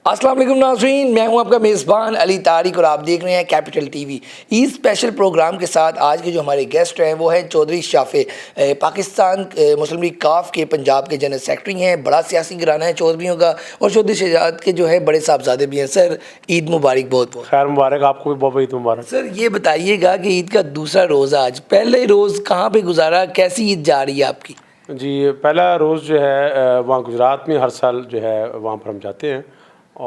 अस्सलाम वालेकुम नाज़रीन, मैं हूं आपका मेज़बान अली तारिक और आप देख रहे हैं Capital TV. Eid special programme के साथ आज के जो हमारे गेस्ट हैं वो हैं चौधरी शाफे, पाकिस्तान मुस्लिम लीग काफ के पंजाब के जनरल सेक्रेटरी हैं। बड़ा सियासी घराना है चौधरीयों का और चौधरी शहजाद के जो है बड़े साहबजादे भी हैं। सर, ईद मुबारक। बहुत बहुत खैर मुबारक, आपको भी बहुत बहुत ईद मुबारक। सर, ये बताइएगा कि ईद का दूसरा रोज़ आज, पहले रोज़ कहाँ पर गुजारा, कैसी ईद जा रही है आपकी? जी, पहला रोज़ जो है वहाँ गुजरात में हर साल जो है वहाँ पर हम जाते हैं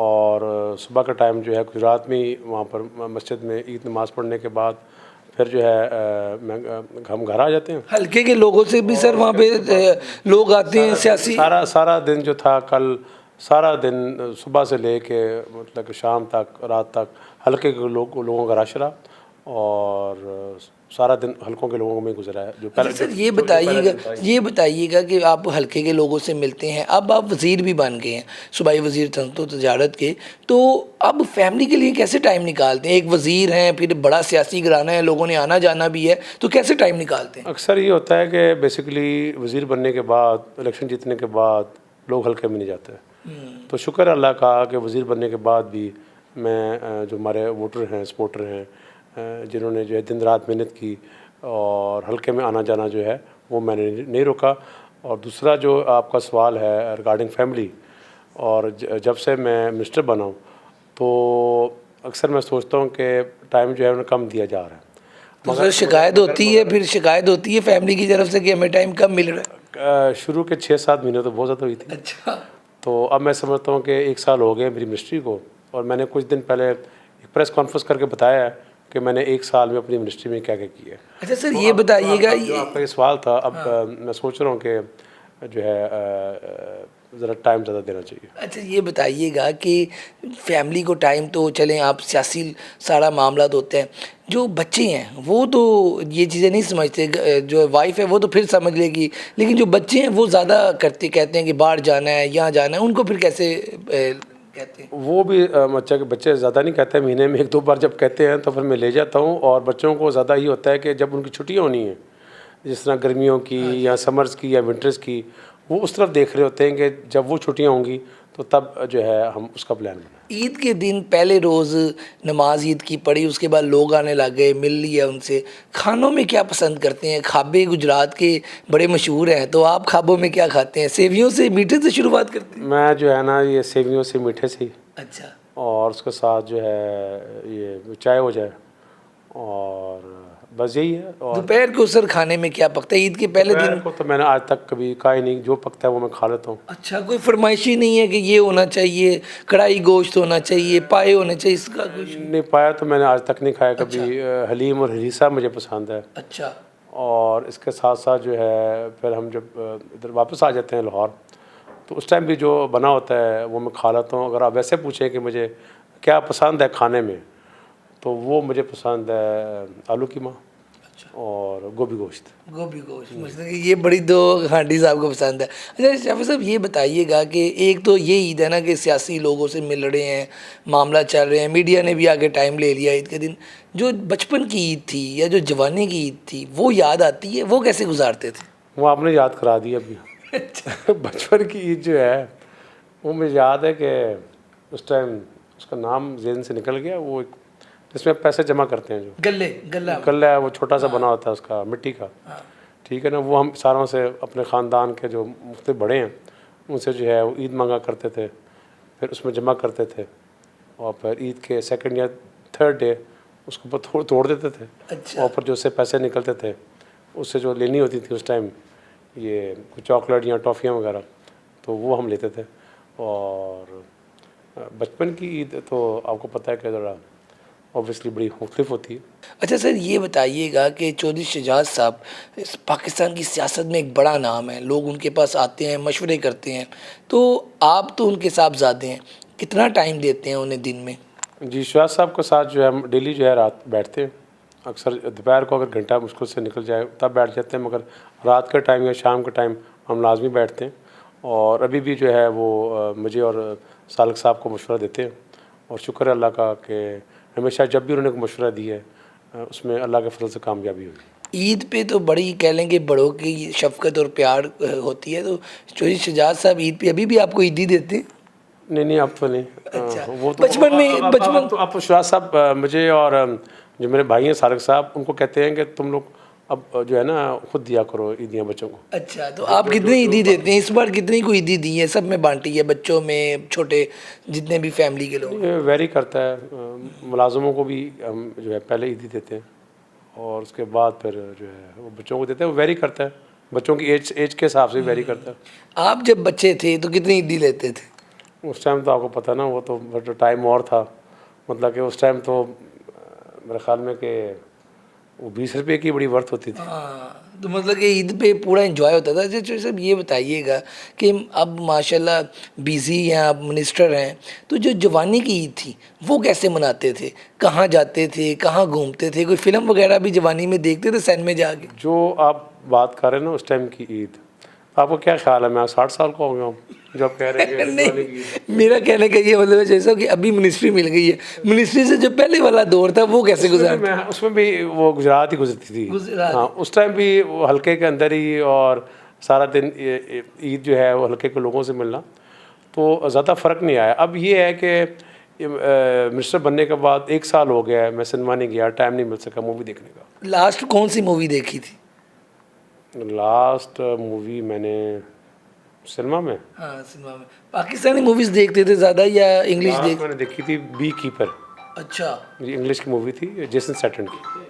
और सुबह का टाइम जो है गुजरात में ही वहाँ पर मस्जिद में ईद नमाज़ पढ़ने के बाद फिर जो है हम घर आ जाते हैं। हल्के के लोगों से भी सर वहाँ पे लोग आते हैं सियासी? सारा दिन जो था कल, सारा दिन सुबह से ले के मतलब कि शाम तक, रात तक हल्के के लोगों का रश रहा और सारा दिन हल्कों के लोगों में गुजरा है। जो पहले सर, ये बताइएगा कि आप हल्के के लोगों से मिलते हैं, अब आप वज़ीर भी बन गए हैं, सूबाई वज़ीर तजारत के, तो अब फैमिली के लिए कैसे टाइम निकालते हैं? एक वज़ीर हैं, फिर बड़ा सियासी घराना है, लोगों ने आना जाना भी है, तो कैसे टाइम निकालते हैं? अक्सर ये होता है कि बेसिकली वज़ीर बनने के बाद, इलेक्शन जीतने के बाद लोग हल्के में नहीं जाते। तो शुक्र अल्लाह का कि वज़ीर बनने के बाद भी मैं जो हमारे वोटर हैं, सपोर्टर हैं, जिन्होंने जो है दिन रात मेहनत की और हल्के में आना जाना जो है वो मैंने नहीं रोका। और दूसरा जो आपका सवाल है रिगार्डिंग फैमिली, और जब से मैं मिनिस्टर बना हूँ तो अक्सर मैं सोचता हूँ कि टाइम जो है उन्हें कम दिया जा रहा है। तो सर शिकायत होती है फैमिली की तरफ से कि हमें टाइम कम मिल रहा है? शुरू के 6-7 महीने तो बहुत ज़्यादा हुई थी। अच्छा। तो अब मैं समझता हूँ कि 1 साल हो गए मेरी मिनिस्ट्री को, और मैंने कुछ दिन पहले एक प्रेस कॉन्फ्रेंस करके बताया है कि मैंने 1 साल में अपनी मिनिस्ट्री में क्या क्या किया है। अच्छा सर, ये बताइएगा, जो आपका ये सवाल था, अब मैं सोच रहा हूँ कि जो है ज़रा टाइम ज़्यादा देना चाहिए। अच्छा ये बताइएगा कि फैमिली को टाइम तो चलें, आप सियासी सारा मामला होते हैं, जो बच्चे हैं वो तो ये चीज़ें नहीं समझते, जो वाइफ है वो तो फिर समझ लेगी, लेकिन जो बच्चे हैं वो ज़्यादा कहते हैं कि बाहर जाना है, यहाँ जाना है, उनको फिर कैसे कहते हैं? वो भी बच्चे ज़्यादा नहीं कहते हैं, महीने में 1-2 बार जब कहते हैं तो फिर मैं ले जाता हूँ। और बच्चों को ज़्यादा ये होता है कि जब उनकी छुट्टियाँ होनी है, जिस तरह गर्मियों की या समर्स की या विंटर्स की, वो उस तरफ देख रहे होते हैं कि जब वो छुट्टियाँ होंगी तो तब जो है हम उसका प्लान बनाएं। ईद के दिन पहले रोज़ नमाज ईद की पढ़ी, उसके बाद लोग आने लग गए, मिल लिया उनसे। खानों में क्या पसंद करते हैं? खाबे गुजरात के बड़े मशहूर हैं, तो आप खाबों में क्या खाते हैं? सेवियों से, मीठे से शुरुआत करते हैं? मैं जो है ना ये सेवियों से, मीठे से ही, अच्छा। और उसके साथ जो है ये चाय हो जाए, और बस यही है। और दोपहर को सर खाने में क्या पकता है ईद के पहले दिन? को तो मैंने आज तक कभी कहा ही नहीं, जो पकता है वो मैं खा लेता हूँ। अच्छा, कोई फरमाइशी नहीं है कि ये होना चाहिए, कढ़ाई गोश्त होना चाहिए, पाए होने चाहिए, इसका कुछ नहीं पाया तो मैंने आज तक नहीं खाया कभी। हलीम और हरीसा मुझे पसंद है। अच्छा। और इसके साथ साथ जो है फिर हम जब इधर वापस आ जाते हैं लाहौर, तो उस टाइम भी जो बना होता है वो मैं खा लेता हूँ। अगर आप वैसे पूछें कि मुझे क्या पसंद है खाने में, तो वो मुझे पसंद है आलू कीमा और गोभी गोश्त। मतलब ये बड़ी दो हांडीज आपको पसंद है। अच्छा शाफी साहब, ये बताइएगा कि एक तो ये ईद है ना कि सियासी लोगों से मिल रहे हैं, मामला चल रहे हैं, मीडिया ने भी आगे टाइम ले लिया ईद के दिन। जो बचपन की ईद थी या जो जवानी की ईद थी वो याद आती है, वो कैसे गुजारते थे? वो आपने याद करा दी अभी। बचपन की ईद जो है वो मुझे याद है कि उस टाइम उसका नाम ज़हन से निकल गया, वो जिसमें पैसे जमा करते हैं, जो गल्ला है, वो छोटा सा बना होता है उसका, मिट्टी का। ठीक है ना, वो हम सारों से अपने ख़ानदान के जो मुख्तलिफ बड़े हैं उनसे जो है वो ईद मांगा करते थे, फिर उसमें जमा करते थे, और फिर ईद के 2nd या 3rd डे उसको ऊपर तोड़ देते थे। अच्छा। और फिर जो उससे पैसे निकलते थे उससे जो लेनी होती थी उस टाइम ये कुछ चॉकलेट या टॉफ़ियाँ वगैरह, तो वो हम लेते थे। और बचपन की ईद तो आपको पता है कि ज़रा ऑब्वियसली बड़ी मुख्तलिफ होती है। अच्छा सर, ये बताइएगा कि चौधरी शहजाद साहब पाकिस्तान की सियासत में एक बड़ा नाम है, लोग उनके पास आते हैं, मशवरे करते हैं, तो आप तो उनके साहबजादे हैं, कितना टाइम देते हैं उन्हें दिन में? जी, शहजाद साहब के साथ जो है हम डेली जो है रात बैठते हैं। अक्सर दोपहर को अगर घंटा मुश्किल से निकल जाए तब बैठ जाते हैं, मगर रात के टाइम या शाम के टाइम हम लाजमी बैठते हैं। और अभी भी जो है वो मुझे और सालक साहब को मशवरा देते हैं, और शुक्र है अल्लाह का कि हमेशा जब भी उन्होंने मशवरा दी है उसमें अल्लाह के फजल से कामयाबी हुई। ईद पे तो बड़ी कह लें कि बड़ों की शफकत और प्यार होती है, तो चौधरी शहजाद साहब ईद पे अभी भी आपको ईदी देते हैं? नहीं नहीं, अब तो नहीं। अच्छा, वो तो बचपन में अब तो शुरा साहब मुझे और जो मेरे भाई हैं सारक साहब, उनको कहते हैं कि तुम लोग अब जो है ना खुद दिया करो ईदियाँ बच्चों को। अच्छा, तो आप कितनी ईदी देते हैं इस बार, कितनी को ईदी दी है? सब में बांटी है, बच्चों में, छोटे जितने भी फैमिली के लोग? ये वेरी करता है, मुलाजमों को भी हम जो है पहले ईदी देते हैं और उसके बाद फिर जो है वो बच्चों को देते हैं। वो वेरी करता है, बच्चों की एज के हिसाब से वेरी करता है। आप जब बच्चे थे तो कितनी ईदी लेते थे? उस टाइम तो आपको पता ना, वो तो बट टाइम और था, मतलब कि उस टाइम तो मेरे ख्याल में कि वो 20 रुपये की बड़ी वर्थ होती थी। हाँ, तो मतलब कि ईद पे पूरा एंजॉय होता था। अच्छा सब ये बताइएगा कि अब माशाल्लाह बिज़ी हैं आप, मिनिस्टर हैं, तो जो जवानी की ईद थी वो कैसे मनाते थे? कहाँ जाते थे, कहाँ घूमते थे? कोई फ़िल्म वगैरह भी जवानी में देखते थे सैन में जाके? जो आप बात कर रहे हैं ना उस टाइम की ईद, आपको क्या ख्याल है मैं 60 साल का हो गया हूँ जो आप कह रहे हैं कि जवानी की ईद? नहीं, मेरा कहने का ये मतलब है जैसा कि अभी मिनिस्ट्री मिल गई है, मिनिस्ट्री से जो पहले वाला दौर था वो कैसे गुजारते? उसमें भी वो गुजरात ही गुजरती थी। गुजरात। हाँ, उस टाइम भी वो हल्के के अंदर ही, और सारा दिन ईद जो है वो हल्के के लोगों से मिलना, तो ज़्यादा फ़र्क नहीं आया। अब ये है कि मिनिस्टर बनने के बाद 1 साल हो गया है, मैं सिनेमा नहीं गया, टाइम नहीं मिल सका मूवी देखने का। लास्ट कौन सी मूवी देखी थी? लास्ट मूवी मैंने सिनेमा में, हाँ, सिनेमा में। पाकिस्तानी मूवीज़ देखते थे ज़्यादा या इंग्लिश लास्ट मैंने देखी थी बी कीपर, अच्छा, ये इंग्लिश की मूवी थी जेसन सैटन की,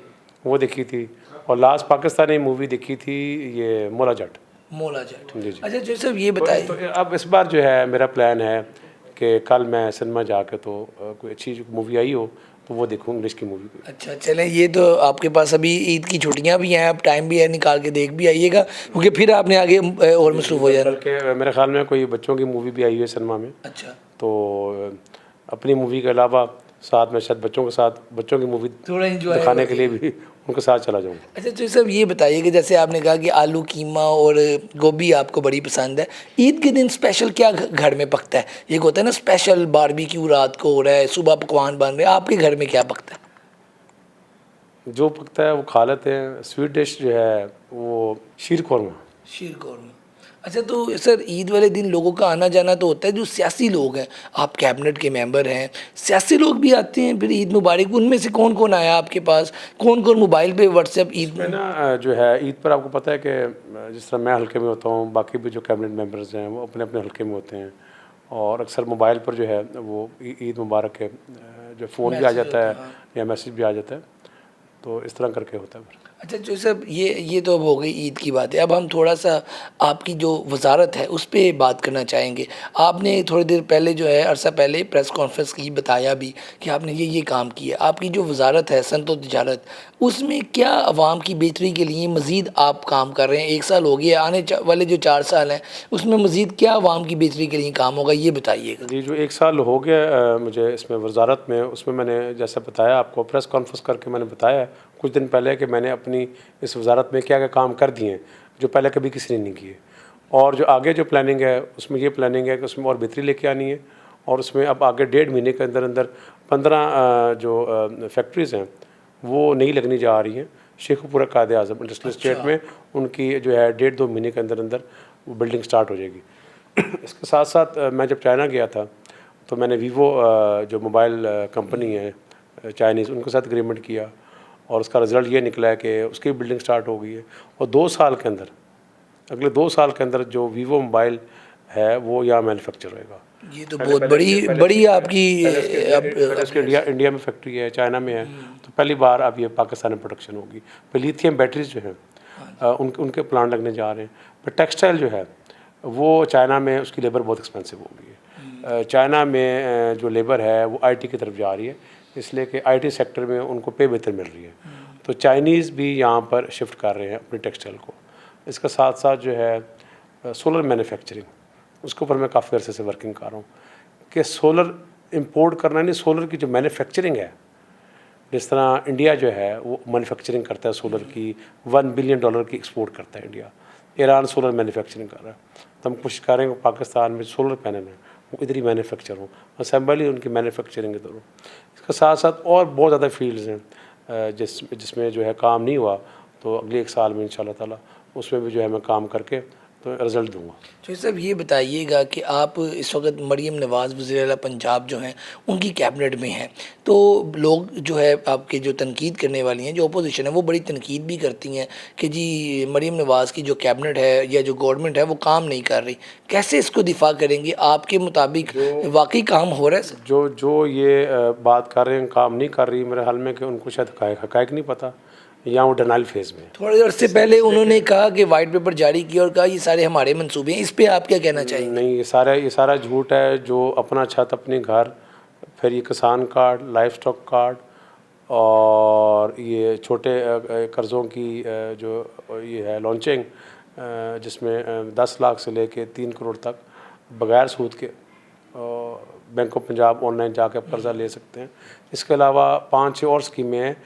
वो देखी थी। और लास्ट पाकिस्तानी मूवी देखी थी ये मोला जट। मोला जट। जी जी। अच्छा जो सब ये बताइए। तो अब इस बार जो है मेरा प्लान है कि कल मैं सिनेमा जाके तो कोई अच्छी जो मूवी आई हो तो वो देखूँ, इंग्लिश की मूवी कोई। अच्छा चलें, ये तो आपके पास अभी ईद की छुट्टियां भी हैं, अब टाइम भी है, निकाल के देख भी आइएगा, क्योंकि फिर आपने आगे और मसरूफ़ हो जाना। बल्कि मेरे ख्याल में कोई बच्चों की मूवी भी आई है सिनेमा में, अच्छा, तो अपनी मूवी के अलावा साथ में शायद बच्चों के साथ बच्चों की मूवी थोड़ा इंजॉय दिखाने के लिए भी उनके साथ चला जाऊँ। अच्छा तो सब ये बताइए कि जैसे आपने कहा कि आलू कीमा और गोभी आपको बड़ी पसंद है, ईद के दिन स्पेशल क्या घर में पकता है? एक होता है ना स्पेशल बारबेक्यू रात को हो रहा है, सुबह पकवान बन रहे हैं, आपके घर में क्या पकता है? जो पकता है वो खा लेते हैं। स्वीट डिश जो है वो शीर कौरमा। शीर कौरमा। अच्छा तो सर ईद वाले दिन लोगों का आना जाना तो होता है, जो सियासी लोग हैं, आप कैबिनेट के मेंबर हैं, सियासी लोग भी आते हैं, फिर ईद मुबारक, उनमें से कौन कौन आया आपके पास? कौन कौन मोबाइल पे व्हाट्सएप ईद मैं में? ना जो है ईद पर आपको पता है कि जिस तरह मैं हल्के में होता हूँ, बाकी भी जो कैबिनेट मेंबर्स हैं वो अपने अपने हल्के में होते हैं, और अक्सर मोबाइल पर जो है वो ईद मुबारक के जो फ़ोन भी आ मैसेज जाता होता है है, हाँ। या मैसेज भी आ जाता है, तो इस तरह करके होता है फिर। अच्छा जो सब ये तो अब हो गई ईद की बात है, अब हम थोड़ा सा आपकी जो वजारत है उस पर बात करना चाहेंगे। आपने थोड़ी देर पहले जो है अरसा पहले प्रेस कॉन्फ्रेंस की, बताया भी कि आपने ये काम किया। आपकी जो वजारत है सनअत व तिजारत, उसमें क्या आवाम की बेहतरी के लिए मज़ीद आप काम कर रहे हैं? 1 साल हो गया, आने वाले जो 4 साल हैं उसमें मज़ीद क्या आवाम की बेहतरी के लिए काम होगा, ये बताइएगा। जी, जो 1 साल हो गया मुझे इसमें वजारत में, उसमें मैंने जैसे बताया आपको, प्रेस कॉन्फ्रेंस करके मैंने बताया कुछ दिन पहले कि मैंने अपनी इस वजारत में क्या क्या काम कर दिए हैं जो पहले कभी किसी ने नहीं किए, और जो आगे जो प्लानिंग है उसमें ये प्लानिंग है कि उसमें और बेहतरी लेके आनी है, और उसमें अब आगे 1.5 महीने के अंदर अंदर 15 जो फैक्ट्रीज़ हैं वो नई लगनी जा रही हैं शेखुपुरा कायदे आज़म इंडस्ट्रियल स्टेट में। उनकी जो है 1.5-2 महीने के अंदर अंदर वो बिल्डिंग स्टार्ट हो जाएगी। इसके साथ साथ मैं जब चाइना गया था तो मैंने वीवो जो मोबाइल कंपनी है चाइनीज़, उनके साथ एग्रीमेंट किया, और उसका रिज़ल्ट ये निकला है कि उसकी बिल्डिंग स्टार्ट हो गई है, और 2 साल के अंदर, अगले 2 साल के अंदर जो वीवो मोबाइल है वो यहाँ मैन्युफैक्चर होएगा। ये तो बहुत बड़ी आपकी पहले उसके इंडिया में फैक्ट्री है, चाइना में है, तो पहली बार अब ये पाकिस्तान में प्रोडक्शन होगी। फिर लिथियम बैटरीज जो हैं उनके प्लांट लगने जा रहे हैं। पर टेक्सटाइल जो है वो चाइना में उसकी लेबर बहुत एक्सपेंसिव हो गई है। चाइना में जो लेबर है वो आईटी की तरफ जा रही है, इसलिए कि आईटी सेक्टर में उनको पे बेहतर मिल रही है, तो चाइनीज़ भी यहाँ पर शिफ्ट कर रहे हैं अपनी टेक्सटाइल को। इसके साथ साथ जो है सोलर मैन्युफैक्चरिंग, उसके ऊपर मैं काफ़ी अरसे से वर्किंग कर रहा हूँ कि सोलर इंपोर्ट करना नहीं, सोलर की जो मैन्युफैक्चरिंग है, जिस तरह इंडिया जो है वो मैन्युफैक्चरिंग करता है सोलर की, $1 बिलियन की एक्सपोर्ट करता है इंडिया। ईरान सोलर मैन्युफैक्चरिंग कर रहा है, तो हम कोशिश करेंगे पाकिस्तान में सोलर पैनल है वो इधर ही मैन्युफैक्चर हो, असेंबली उनकी मैन्युफैक्चरिंग इधर हो। इसके साथ साथ और बहुत ज़्यादा फील्ड्स हैं जिसमें जो है काम नहीं हुआ, तो अगले 1 साल में इंशाल्लाह ताला उसमें भी जो है मैं काम करके तो रिज़ल्ट दूंगा। तो साहब ये बताइएगा कि आप इस वक्त मरीम नवाज़ वज़ीर आला पंजाब जो हैं उनकी कैबिनेट में हैं, तो लोग जो है आपके जो तनकीद करने वाली हैं, जो अपोजिशन है, वो बड़ी तनकीद भी करती हैं कि जी मरीम नवाज़ की जो कैबिनेट है या जो गवर्नमेंट है वो काम नहीं कर रही। कैसे इसको दिफा करेंगे? आपके मुताबिक वाकई काम हो रहा है सर? जो जो ये बात कर रहे हैं काम नहीं कर रही, मेरे ख्याल में कि उनको शायद हकायक नहीं पता या वो डिनाइल फेज़ में। थोड़ी देर से पहले उन्होंने कहा कि वाइट पेपर जारी किया और कहा ये सारे हमारे मंसूबे हैं। इस पे आप क्या कहना चाहेंगे? नहीं, ये सारा झूठ है। जो अपना छत अपने घर, फिर ये किसान कार्ड, लाइफ स्टॉक कार्ड और ये छोटे कर्ज़ों की जो ये है लॉन्चिंग, जिसमें 10 लाख से लेके 3 करोड़ तक बगैर सूद के बैंक ऑफ पंजाब ऑनलाइन जाके आप कर्ज़ा ले सकते हैं। इसके अलावा 5-6 और स्कीमें हैं,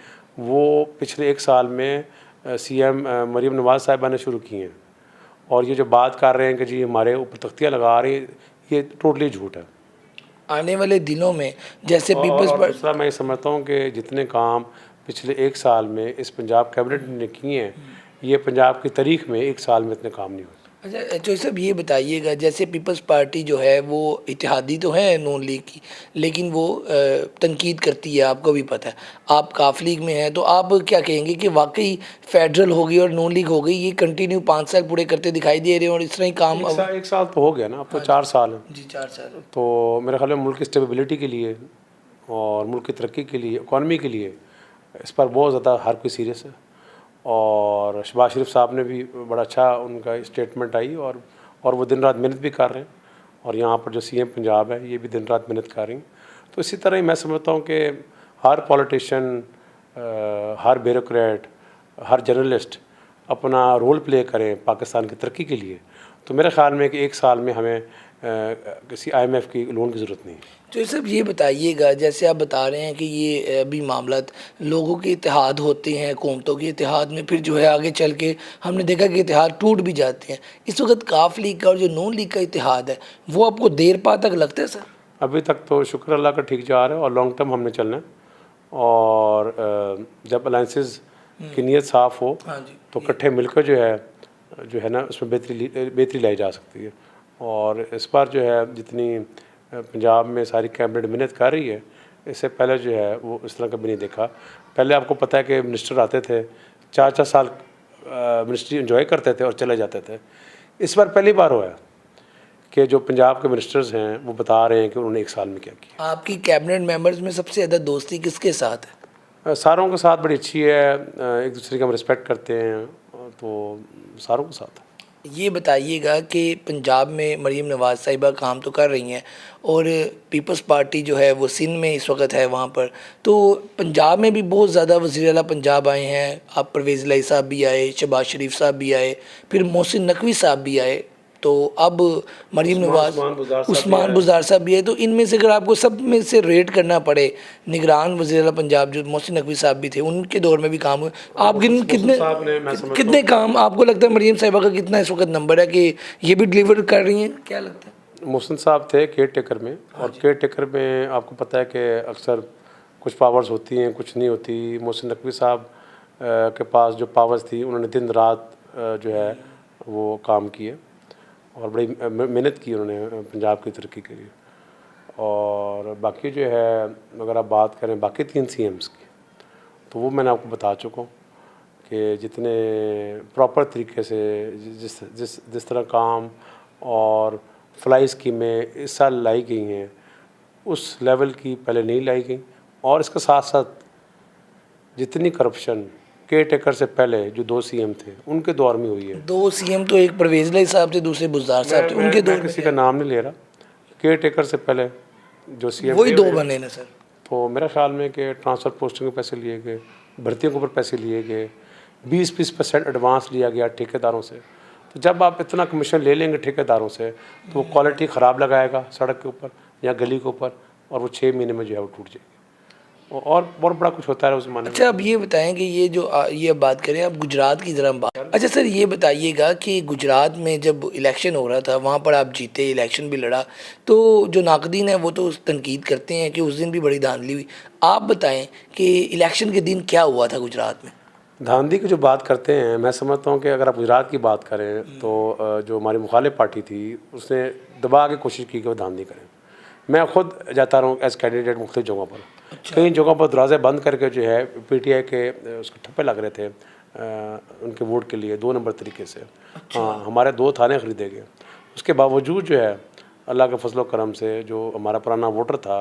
वो पिछले 1 साल में सीएम मरीम नवाज़ साहिबा ने शुरू की हैं। और ये जो बात कर रहे हैं कि जी हमारे ऊपर तख्तियाँ लगा रही, ये टोटली झूठ है। आने वाले दिनों में जैसे पीपल्स और दूसरा मैं ये समझता हूँ कि जितने काम पिछले 1 साल में इस पंजाब कैबिनेट ने किए हैं, ये पंजाब की तारीख में 1 साल में इतने काम नहीं हुए। अच्छा चौधरी साहब ये बताइएगा, जैसे पीपल्स पार्टी जो है वो इत्तेहादी तो है नून लीग की, लेकिन वो तनकीद करती है, आपको भी पता है। आप काफ लीग में हैं, तो आप क्या कहेंगे कि वाकई फेडरल हो गई और नून लीग हो गई, ये कंटिन्यू 5 साल पूरे करते दिखाई दे रहे हैं और इस तरह ही काम एक साल तो हो गया ना, अब तो 4 साल है। जी 4 साल। तो मेरे ख्याल में मुल्क की स्टेबिलिटी के लिए और मुल्क की तरक्की के लिए, इकॉनमी के लिए इस पर बहुत ज़्यादा हर कोई सीरियस है। और शहबाज शरीफ साहब ने भी बड़ा अच्छा उनका स्टेटमेंट आई और वो दिन रात मेहनत भी कर रहे हैं। और यहाँ पर जो सीएम पंजाब है, ये भी दिन रात मेहनत कर रही हैं। तो इसी तरह ही मैं समझता हूँ कि हर पॉलिटिशियन, हर ब्यूरोक्रेट, हर जर्नलिस्ट अपना रोल प्ले करें पाकिस्तान की तरक्की के लिए। तो मेरे ख़्याल में कि 1 साल में हमें किसी IMF की लोन की ज़रूरत नहीं है। तो ये सब ये बताइएगा, जैसे आप बता रहे हैं कि ये अभी मामलात लोगों के इत्तेहाद होते हैं, हुकूमतों के इत्तेहाद में फिर जो है आगे चल के हमने देखा कि इत्तेहाद टूट भी जाते हैं। इस वक्त काफ लीग का और जो नून लीग का इत्तेहाद है, वो आपको देर पा तक लगता है सर? अभी तक तो शुक्र अल्लाह का ठीक जा रहा है और लॉन्ग टर्म हमने चलना है। और जब अलाइंसेस की नीयत साफ़ हो तो इकट्ठे मिलकर जो है ना, उसमें बेहतरी लाई जा सकती है। और इस बार जो है जितनी पंजाब में सारी कैबिनेट मेहनत कर रही है, इससे पहले जो है वो इस तरह कभी नहीं देखा। पहले आपको पता है कि मिनिस्टर आते थे, 4-4 साल मिनिस्ट्री एंजॉय करते थे और चले जाते थे। इस बार पहली बार हुआ है कि जो पंजाब के मिनिस्टर्स हैं वो बता रहे हैं कि उन्होंने 1 साल में क्या किया। आपकी कैबिनेट मेंबर्स में सबसे ज़्यादा दोस्ती किसके साथ है? सारों के साथ बड़ी अच्छी है, एक दूसरे का हम रिस्पेक्ट करते हैं, तो सारों के साथ है। ये बताइएगा कि पंजाब में मरीम नवाज़ साहिबा काम तो कर रही हैं और पीपल्स पार्टी जो है वो सिंध में इस वक्त है वहाँ पर, तो पंजाब में भी बहुत ज़्यादा वज़ीर आला पंजाब आए हैं। आप परवेज़ इलाही साहब भी आए, शहबाज शरीफ साहब भी आए, फिर मोहसिन नकवी साहब भी आए, तो अब मरीम नवाज़, उस्मान बुज़दार साहब भी है। तो इनमें से अगर आपको सब में से रेट करना पड़े, निगरान वज़ीर आला पंजाब जो मोहसिन नकवी साहब भी थे, उनके दौर में भी काम हुए, आप कितने काम आपको लगता है मरीम साहिबा का कितना इस वक्त नंबर है कि ये भी डिलीवर कर रही हैं, क्या लगता है? मोहसिन साहब थे केयर टेकर में, और केयर टेकर में आपको पता है कि अक्सर कुछ पावर्स होती हैं, कुछ नहीं होती। मोहसिन नकवी साहब के पास जो पावर्स थी, उन्होंने दिन रात जो है वो काम किए और बड़ी मेहनत की उन्होंने पंजाब की तरक्की के लिए। और बाकी जो है अगर आप बात करें बाकी 3 CMs की, तो वो मैंने आपको बता चुका हूँ कि जितने प्रॉपर तरीके से जिस तरह काम और फ्लाई स्कीमें इस साल लाई गई हैं, उस लेवल की पहले नहीं लाई गई। और इसके साथ साथ जितनी करप्शन केयर टेकर से पहले जो 2 CM थे उनके दौर में हुई है। 2 CM तो एक परवेज़ इलाही साहब थे, दूसरे बुज़दार साहब थे, उनके दौर में किसी का नाम नहीं ले रहा। केयर टेकर से पहले जो CM वही 2 बने ना सर। तो मेरा ख्याल में कि ट्रांसफ़र पोस्टिंग के पैसे लिए गए, भर्तियों के ऊपर पैसे लिए गए, 20% एडवांस लिया गया ठेकेदारों से। तो जब आप इतना कमीशन ले लेंगे ठेकेदारों से, तो वो क्वालिटी ख़राब लगाएगा सड़क के ऊपर या गली के ऊपर, और वो 6 महीने में जो है वो टूट जाएगी। और बहुत बड़ा कुछ होता है उस ज़माने में। अच्छा अब ये बताएं कि ये जो ये बात करें आप गुजरात की ज़रा बात। अच्छा सर ये बताइएगा कि गुजरात में जब इलेक्शन हो रहा था, वहाँ पर आप जीते, इलेक्शन भी लड़ा, तो जो नाकदीन है वो तो तनकीद करते हैं कि उस दिन भी बड़ी धांधली हुई। आप बताएं कि इलेक्शन के दिन क्या हुआ था गुजरात में? धांधली की जो बात करते हैं, मैं समझता हूँ कि अगर आप गुजरात की बात करें तो जो हमारी मुखालिफ पार्टी थी उसने दबा के कोशिश की कि वो धांधली करें। मैं ख़ुद जाता रहा हूँ एज कैंडिडेट मुख्तलिफ जगहों पर। कई जगहों पर दरवाजे बंद करके जो है पीटीआई के उसके ठप्पे लग रहे थे उनके वोट के लिए 2 नंबर तरीके से। हाँ, हमारे 2 थाने ख़रीदे गए। उसके बावजूद जो है अल्लाह के फजल करम से जो हमारा पुराना वोटर था,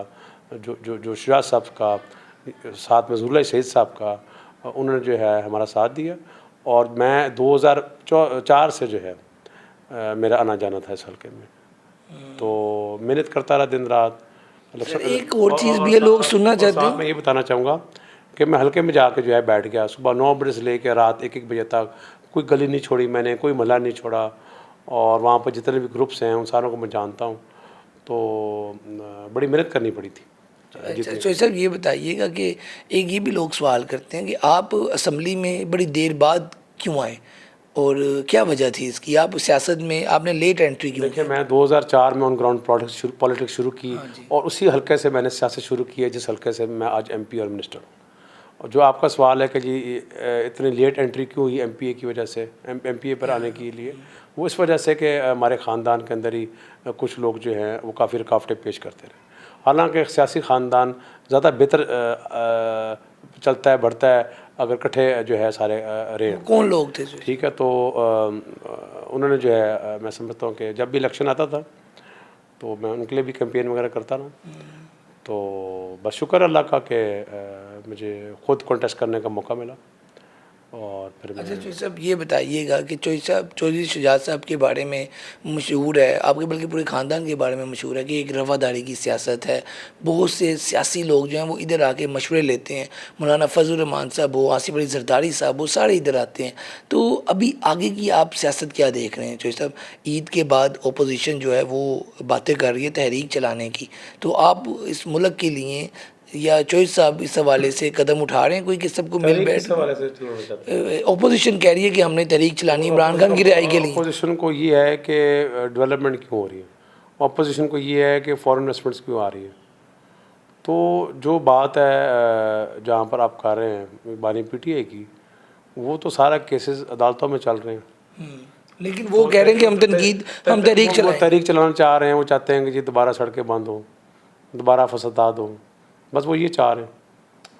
जो शुजात साहब का, साथ में ज़ुल्ला शहीद साहब का, उन्होंने जो है हमारा साथ दिया। और मैं 2004 से जो है मेरा आना जाना था इस हल्के में, तो मेहनत करता रहा दिन रात। सर एक और चीज़ भी है, लोग सुनना चाहते साथ हैं। मैं ये बताना चाहूँगा कि मैं हल्के में जाके जो है बैठ गया, सुबह 9 बजे से लेकर रात 1-1 बजे तक कोई गली नहीं छोड़ी मैंने, कोई मोहल्ला नहीं छोड़ा। और वहाँ पर जितने भी ग्रुप्स हैं उन सारों को मैं जानता हूँ, तो बड़ी मेहनत करनी पड़ी थी। अच्छा, तो सर ये बताइएगा कि एक ये भी लोग सवाल करते हैं कि आप असम्बली में बड़ी देर बाद क्यों आए और क्या वजह थी इसकी? आप सियासत में आपने लेट एंट्री क्यों देखिए, मैं 2004 में ऑन ग्राउंड पॉलिटिक्स शुरू की, की? और उसी हल्के से मैंने सियासत शुरू की है जिस हल्के से मैं आज एमपी और मिनिस्टर हूँ। और जो आपका सवाल है कि जी इतनी लेट एंट्री क्यों हुई एमपीए की वजह से, एमपीए पर आने के लिए, वो इस वजह से कि हमारे ख़ानदान के अंदर ही कुछ लोग जो हैं वो काफ़ी रुकावटें पेश करते रहे। हालांकि एक सियासी ख़ानदान ज़्यादा बेहतर चलता है, बढ़ता है अगर इकट्ठे जो है सारे रहे। कौन लोग थे? ठीक है, तो उन्होंने जो है मैं समझता हूँ कि जब भी इलेक्शन आता था तो मैं उनके लिए भी कैंपेन वगैरह करता रहा। तो बस शुक्र अल्लाह का कि मुझे ख़ुद कॉन्टेस्ट करने का मौका मिला। और फिर अच्छा मैं चौधरी साहब ये बताइएगा कि चौधरी शुजात साहब के बारे में मशहूर है, आपके बल्कि पूरे ख़ानदान के बारे में मशहूर है कि एक रवादारी की सियासत है। बहुत से सियासी लोग जो हैं वो इधर आके मशवरे लेते हैं, मौलाना फजल रहमान साहब हो, आसिफ अली जरदारी साहब हो, सारे इधर आते हैं। तो अभी आगे की आप सियासत क्या देख रहे हैं चौधरी साहब? ईद के बाद अपोजिशन जो है वो बातें कर रही है तहरीक चलाने की, तो आप इस मुल्क के लिए या चौधरी साहब इस हवाले से कदम उठा रहे हैं कोई कि सबको मिल बैठ? ओपोजिशन कह रही है कि हमने तहरीक चलानी है इमरान खान की रिहाई के लिए। अपोजिशन को ये है कि डेवलपमेंट क्यों हो रही है, अपोजिशन को ये है कि फॉरेन इन्वेस्टमेंट्स क्यों आ रही है। तो जो बात है जहाँ पर आप कर रहे हैं बानी पीटीआई की, वो तो सारा केसेस अदालतों में चल रहे हैं। लेकिन वो कह रहे हैं कि हम तहरीक वो चलाएं। तहरीक चलाना चाह रहे हैं, वो चाहते हैं कि जी दोबारा सड़कें बंद हो, दोबारा फसादात हो, बस वो ये चाह रहे हैं।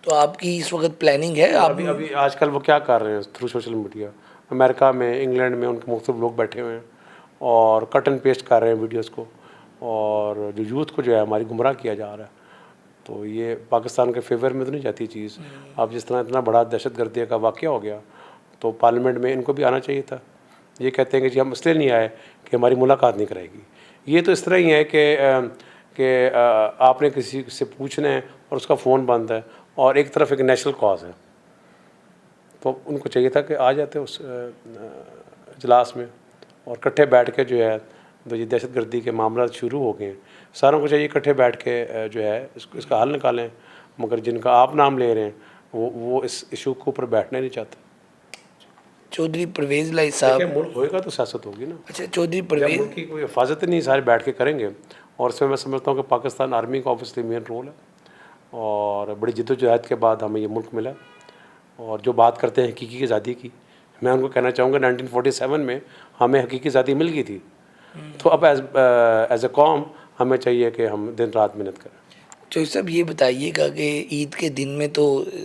तो आपकी इस वक्त प्लानिंग है? आप अभी आजकल वो क्या कर रहे हैं थ्रू सोशल मीडिया, अमेरिका में, इंग्लैंड में उनके मुख्तलिफ लोग बैठे हुए हैं और कट एंड पेस्ट कर रहे हैं वीडियोस को, और जो यूथ को जो है हमारी गुमराह किया जा रहा है। तो ये पाकिस्तान के फेवर में तो नहीं जाती चीज़। अब जिस तरह इतना बड़ा दहशतगर्दी का वाक़या हो गया, तो पार्लियामेंट में इनको भी आना चाहिए था। ये कहते हैं कि जी हम इसलिए नहीं आए कि हमारी मुलाकात नहीं कराएगी। ये तो इस तरह ही है कि आपने किसी से पूछना है और उसका फ़ोन बंद है, और एक तरफ एक नेशनल कॉज है, तो उनको चाहिए था कि आ जाते उस इजलास में और इकट्ठे बैठ के जो है, तो ये दहशतगर्दी के मामला शुरू हो गए हैं, सारों को चाहिए इकट्ठे बैठ के जो है इसका हल निकालें। मगर जिनका आप नाम ले रहे हैं वो इस इशू के ऊपर बैठना नहीं चाहते। चौधरी परवेज़ लाई साहब, मुल्क होएगा तो सियासत होगी ना। अच्छा चौधरी जब परवेज़, मुल्क की कोई हिफाजत नहीं सारे बैठ के करेंगे, और इसमें मैं समझता हूँ कि पाकिस्तान आर्मी का ऑब्वियसली मेन रोल है, और बड़ी जद्दोजहद के बाद हमें ये मुल्क मिला। और जो बात करते हैं हकीकी आज़ादी की, मैं उनको कहना चाहूँगा 1947 में हमें हकीकी आज़ादी मिल गई थी। तो अब एज ए कौम हमें चाहिए कि हम दिन रात मेहनत करें। चौधरी साहब ये बताइएगा कि ईद के दिन में तो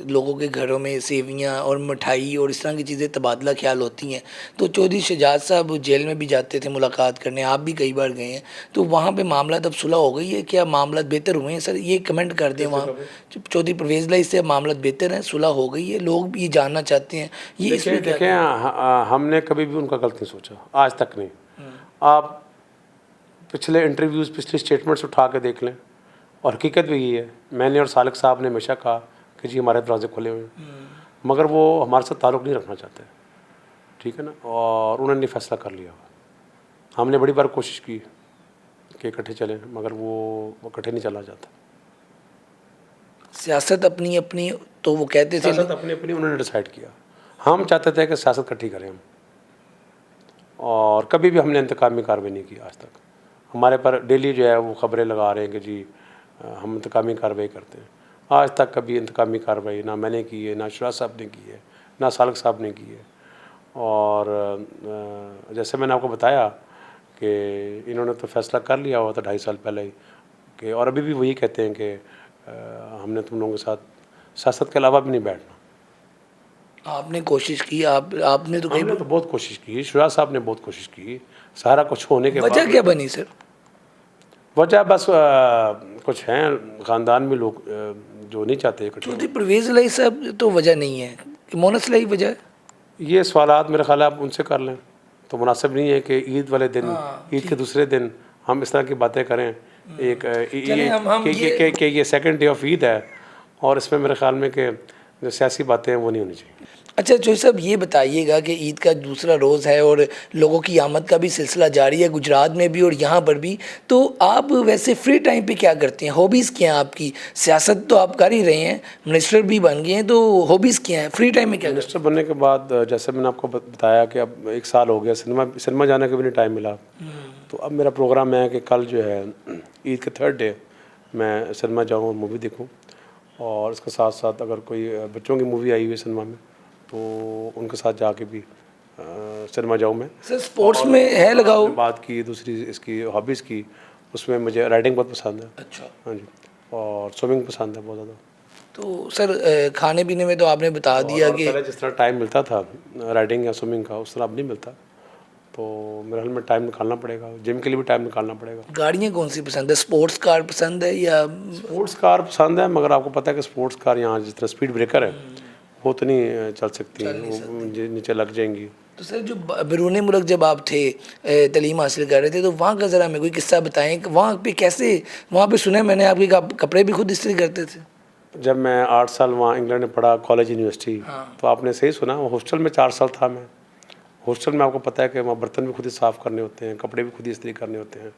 लोगों के घरों में सेवियां और मिठाई और इस तरह की चीज़ें तबादला ख्याल होती हैं, तो चौधरी शुजात साहब जेल में भी जाते थे मुलाकात करने, आप भी कई बार गए हैं, तो वहाँ पे मामला अब सुलह हो गई है? क्या मामला बेहतर हुए हैं? सर ये कमेंट कर दें, वहाँ चौधरी परवेज़ लाई से मामला बेहतर है, सुलह हो गई है? लोग भी जानना चाहते हैं ये। इसमें देखें, हमने कभी भी उनका गलत नहीं सोचा, आज तक नहीं। आप पिछले इंटरव्यूज़, पिछले स्टेटमेंट्स उठा के देख लें, और हकीकत भी यही है। मैंने और सालिक साहब ने हमेशा कहा कि जी हमारे दरवाजे खुले हुए हैं, मगर वो हमारे साथ ताल्लुक़ नहीं रखना चाहते, ठीक है ना, और उन्होंने फैसला कर लिया। हमने बड़ी बार कोशिश की कि इकट्ठे चलें, मगर वो इकट्ठे नहीं चला जाता। सियासत अपनी अपनी, तो वो कहते थे सियासत अपनी अपनी उन्होंने डिसाइड किया। हम चाहते थे कि सियासत इकट्ठी करें हम, और कभी भी हमने इंतकामी कार्रवाई नहीं की आज तक। हमारे पर डेली जो है वो ख़बरें लगा रहे हैं कि जी हम इंतकामी कार्रवाई करते हैं। आज तक कभी इंतकामी कार्रवाई ना मैंने की है, ना शुरा साहब ने की है, ना सालक साहब ने की है। और जैसे मैंने आपको बताया कि इन्होंने तो फैसला कर लिया हुआ था 2.5 साल पहले ही कि, और अभी भी वही कहते हैं कि हमने तुम लोगों के साथ सियासत के अलावा भी नहीं बैठना। आपने कोशिश की, आपने तो कई हमने तो बहुत कोशिश की, शुरा साहब ने बहुत कोशिश की, सारा कुछ होने के वजह बाद क्या बनी सर? वजह बस कुछ हैं ख़ानदान में लोग जो नहीं चाहते इकट्ठे। चौधरी परवेज़ इलाही साहब तो वजह नहीं है कि मोनस इलाही वजह है? ये सवालात मेरे ख्याल है आप उनसे कर लें, तो मुनासिब नहीं है कि ईद वाले दिन, ईद के दूसरे दिन हम इस तरह की बातें करें। एक कि ये सेकंड डे ऑफ ईद है और इसमें मेरे ख्याल में कि जो सियासी बातें हैं वो नहीं होनी चाहिए। अच्छा चौधरी साहब, ये बताइएगा कि ईद का दूसरा रोज़ है और लोगों की आमद का भी सिलसिला जारी है गुजरात में भी और यहाँ पर भी, तो आप वैसे फ्री टाइम पे क्या करते हैं? हॉबीज़ क्या हैं आपकी? सियासत तो आप कर ही रहे हैं, मिनिस्टर भी बन गए हैं, तो हॉबीज़ क्या हैं? फ्री टाइम में क्या करते मिनिस्टर बनने के बाद जैसे मैंने आपको बताया कि अब 1 साल हो गया, सिनेमा जाने का भी नहीं टाइम मिला। तो अब मेरा प्रोग्राम है कि कल जो है ईद के 3rd डे मैं सिनेमा जाऊँ और मूवी देखूँ, और इसके साथ साथ अगर कोई बच्चों की मूवी आई हुई है सिनेमा में तो उनके साथ जाके भी सिनेमा जाऊँ मैं। सर स्पोर्ट्स में है लगाओ? बात की दूसरी इसकी हॉबीज़ की, उसमें मुझे राइडिंग बहुत पसंद है। अच्छा। हाँ जी, और स्विमिंग पसंद है बहुत ज़्यादा। तो सर खाने पीने में तो आपने बता दिया कि पहले जिस तरह टाइम मिलता था राइडिंग या स्विमिंग का, उस तरह अब नहीं मिलता, तो मेरे ख्याल में टाइम निकालना पड़ेगा, जिम के लिए भी टाइम निकालना पड़ेगा। गाड़ियाँ कौन सी पसंद है? स्पोर्ट्स कार पसंद है या स्पोर्ट्स कार पसंद है, मगर आपको पता है कि स्पोर्ट्स कार यहाँ जिस तरह स्पीड ब्रेकर है वो तो नहीं चल सकती, वो नीचे लग जाएंगी। तो सर जो बैरून मुल्क जब आप थे तालीम हासिल कर रहे थे, तो वहाँ का ज़रा मेरे कोई किस्सा बताएं कि वहाँ पे कैसे, वहाँ पे सुने मैंने आपके कपड़े भी खुद इस्त्री करते थे? जब मैं 8 साल वहाँ इंग्लैंड में पढ़ा कॉलेज यूनिवर्सिटी, तो आपने सही सुना, हॉस्टल में 4 साल था मैं। हॉस्टल में आपको पता है कि वहाँ बर्तन भी खुद ही साफ़ करने होते हैं, कपड़े भी खुद ही इस्त्री करने होते हैं,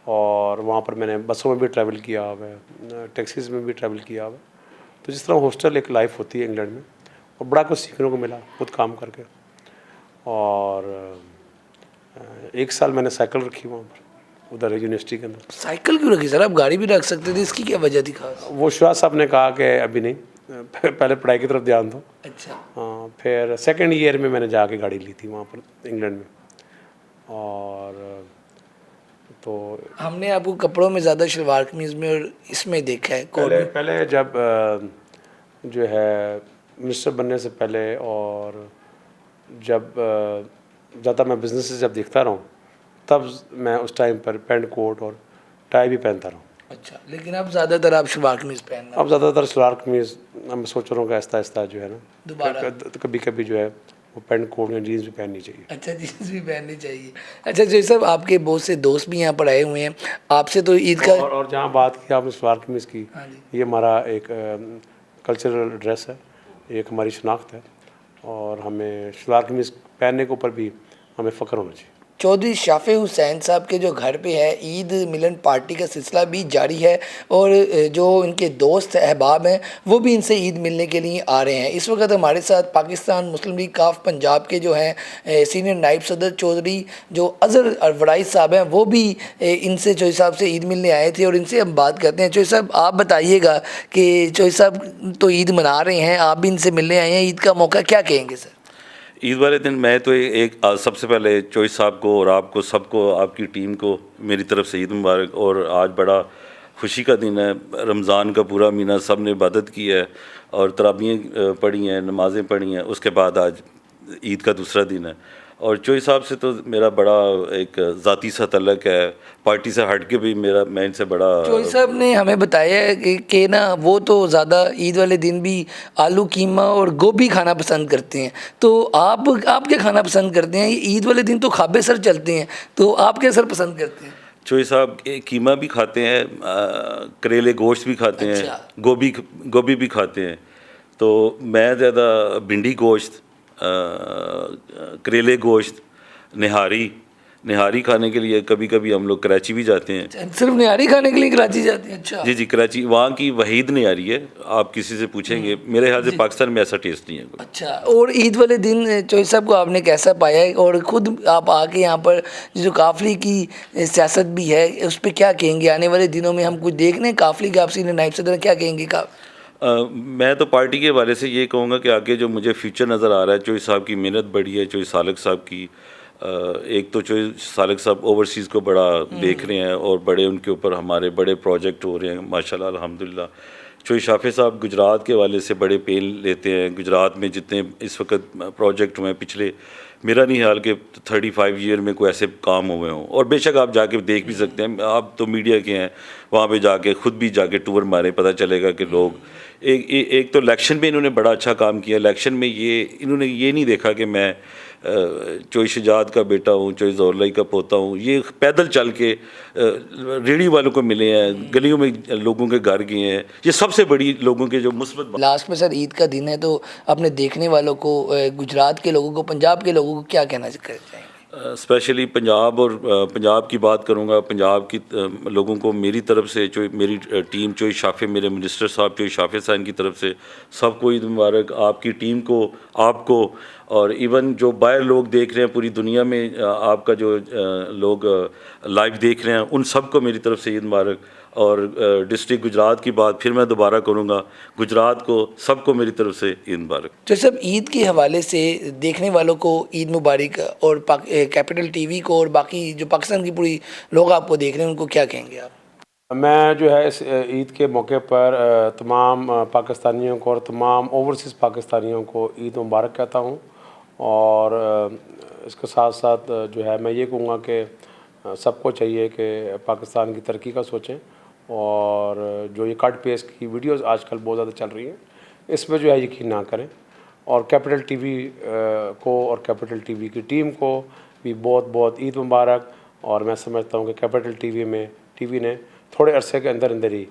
और वहाँ पर मैंने बसों में भी ट्रैवल किया हुआ है, टैक्सीज़ में भी ट्रैवल किया हुआ है। तो जिस तरह हॉस्टल एक लाइफ होती है इंग्लैंड में, और बड़ा कुछ सीखने को मिला खुद काम करके। और 1 साल मैंने साइकिल रखी वहाँ पर उधर यूनिवर्सिटी के अंदर। साइकिल क्यों रखी सर? आप गाड़ी भी रख सकते थे, इसकी क्या वजह थी खास? वो शुरा साहब ने कहा कि अभी नहीं, पहले पढ़ाई की तरफ ध्यान दो। अच्छा। हाँ, फिर 2nd ईयर में मैंने जाके गाड़ी ली थी वहाँ पर इंग्लैंड में। और तो हमने आपको कपड़ों में ज़्यादा शलवार कमीज़ में और इसमें देखा है। पहले जब जो है मिनिस्टर बनने से पहले, और जब ज़्यादा मैं बिजनेस जब देखता रहा हूँ, तब मैं उस टाइम पर पैंट कोट और टाई भी पहनता रहा हूँ। अच्छा, लेकिन अब ज़्यादातर आप शलवार कमीज़ पहनना? अब ज़्यादातर सलवार कमीज़ मैं सोच रहा हूँ कि आहिस्ता आहिस्ता जो है ना दोबारा कभी कभी जो है वो पैंट कोट या जीन्स भी पहननी चाहिए। अच्छा, जीन्स भी पहननी चाहिए। अच्छा जी साहब, आपके बहुत से दोस्त भी यहाँ पर आए हुए हैं, आपसे तो ईद का और जहाँ बात की आपने सलवार कमीज़ की, हाँ जी। ये हमारा एक कल्चरल ड्रेस है, एक हमारी शनाख्त है, और हमें सलवार कमीज़ पहनने के ऊपर भी हमें फ़ख्र होना चाहिए। चौधरी शाफे हुसैन साहब के जो घर पे है ईद मिलन पार्टी का सिलसिला भी जारी है, और जो इनके दोस्त अहबाब हैं वो भी इनसे ईद मिलने के लिए आ रहे हैं। इस वक्त हमारे साथ पाकिस्तान मुस्लिम लीग काफ पंजाब के जो हैं सीनियर नायब सदर चौधरी जो अज़हर वड़ाई साहब हैं, वो भी इनसे चौधरी साहब से ईद मिलने आए थे, और इनसे हम बात करते हैं। चौधरी साहब, आप बताइएगा कि चौधरी साहब तो ईद मना रहे हैं, आप भी इनसे मिलने आए हैं, ईद का मौका क्या कहेंगे सर? ईद वाले दिन मैं तो एक सबसे पहले चौधरी साहब को और आपको सबको, आपकी टीम को मेरी तरफ से ईद मुबारक। और आज बड़ा खुशी का दिन है, रमज़ान का पूरा महीना सब ने इबादत की है और तराबियाँ पढ़ी हैं, नमाज़ें पढ़ी हैं, उसके बाद आज ईद का दूसरा दिन है। और चौधरी साहब से तो मेरा बड़ा एक ज़ाती सा तल्लक है, पार्टी से हट के भी मैं इनसे बड़ा। चौधरी साहब ने हमें बताया है कि ना वो तो ज़्यादा ईद वाले दिन भी आलू कीमा और गोभी खाना पसंद करते हैं, तो आप क्या खाना पसंद करते हैं? ईद वाले दिन तो खाबे सर चलते हैं, तो आप क्या सर पसंद करते हैं? चौधरी साहब कीमा भी खाते हैं, करेले गोश्त भी खाते हैं, अच्छा। गोभी भी खाते हैं। तो मैं ज़्यादा भिंडी गोश्त, करेले गोश्त, निहारी खाने के लिए कभी कभी हम लोग कराची भी जाते हैं। सिर्फ निहारी खाने के लिए कराची जाते हैं? अच्छा जी, कराची वहाँ की वहीद निहारी है, आप किसी से पूछेंगे, मेरे ख्याल से पाकिस्तान में ऐसा टेस्ट नहीं है कोई। अच्छा, और ईद वाले दिन चौधरी साहब को आपने कैसा पाया है, और ख़ुद आप आके यहाँ पर जो काफिले की सियासत भी है उस पर क्या कहेंगे? आने वाले दिनों में हम कुछ देख रहे हैं काफिले के, आप सीनियर नायब सदर क्या कहेंगे? मैं तो पार्टी के हवाले से ये कहूँगा कि आगे जो मुझे फ्यूचर नज़र आ रहा है, चोई साहब की मेहनत बड़ी है, चोई सालक साहब की एक तो चोई सालक साहब ओवरसीज़ को बड़ा देख रहे हैं और बड़े उनके ऊपर हमारे बड़े प्रोजेक्ट हो रहे हैं माशाल्लाह अल्हम्दुलिल्लाह। चोई शाफे साहब गुजरात के हवाले से बड़े पेन लेते हैं। गुजरात में जितने इस वक्त प्रोजेक्ट हुए हैं पिछले, मेरा नहीं ख्याल कि 35 ईयर में कोई ऐसे काम हुए हों। और बेशक आप जाके देख भी सकते हैं, आप तो मीडिया के हैं, वहाँ पे जाके खुद भी जाके टूर मारे, पता चलेगा कि लोग एक तो इलेक्शन में इन्होंने बड़ा अच्छा काम किया। इलेक्शन में इन्होंने ये नहीं देखा कि मैं चोई शजाद का बेटा हूँ, चोई ज़ौरलाई का पोता हूँ। ये पैदल चल के रेहड़ी वालों को मिले हैं, गलियों में लोगों के घर गए हैं। ये सबसे बड़ी लोगों के जो मुस्बत लास्ट में सर ईद का दिन है, तो अपने देखने वालों को, गुजरात के लोगों को, पंजाब के लोगों को क्या कहना चाहेंगे? स्पेशली पंजाब और पंजाब की बात करूंगा। पंजाब की लोगों को मेरी तरफ से, जो मेरी टीम चोई शाफे, मेरे मिनिस्टर साहब चोई शाफे साहब की तरफ से सबको ईद मुबारक। आपकी टीम को, आपको, और इवन जो बाहर लोग देख रहे हैं पूरी दुनिया में, आपका जो लोग लाइव देख रहे हैं, उन सबको मेरी तरफ से ईद मुबारक। और डिस्ट्रिक्ट गुजरात की बात फिर मैं दोबारा करूंगा, गुजरात को सबको मेरी तरफ से ईद मुबारक। तो सब ईद के हवाले से देखने वालों को ईद मुबारक, और कैपिटल टीवी को और बाकी जो पाकिस्तान की पूरी लोग आपको देख रहे हैं उनको क्या कहेंगे आप? मैं जो है इस ईद के मौके पर तमाम पाकिस्तानियों को और तमाम ओवरसीज़ पाकिस्तानियों को ईद मुबारक कहता हूँ। और इसके साथ साथ जो है मैं ये कहूँगा कि सबको चाहिए कि पाकिस्तान की तरक्की का सोचें। और जो ये कट पेस्ट की वीडियोस आजकल बहुत ज़्यादा चल रही हैं, इसमें जो है यकीन ना करें। और कैपिटल टीवी को और कैपिटल टीवी की टीम को भी बहुत बहुत ईद मुबारक। और मैं समझता हूँ कि कैपिटल टीवी ने थोड़े अरसे के अंदर ही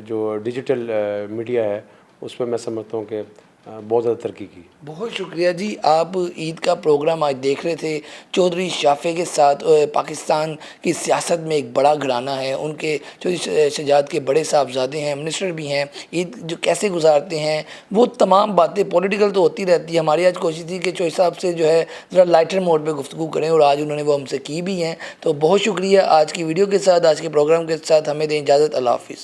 जो डिजिटल मीडिया है उस पर मैं समझता हूँ कि बहुत ज़्यादा तरक्की की। बहुत शुक्रिया जी। आप ईद का प्रोग्राम आज देख रहे थे चौधरी शाफे के साथ। पाकिस्तान की सियासत में एक बड़ा घराना है, उनके चौधरी शजाद के बड़े साहबजादे हैं, मिनिस्टर भी हैं। ईद जो कैसे गुजारते हैं वो तमाम बातें पॉलिटिकल तो होती रहती है। हमारी आज कोशिश थी कि चौधरी साहब से जो है ज़रा लाइटर मोड पे गुफ्तगू करें, और आज उन्होंने वो हमसे की भी हैं। तो बहुत शुक्रिया आज की वीडियो के साथ, आज के प्रोग्राम के साथ। हमें दें इजाज़त। अल्लाह हाफिज़।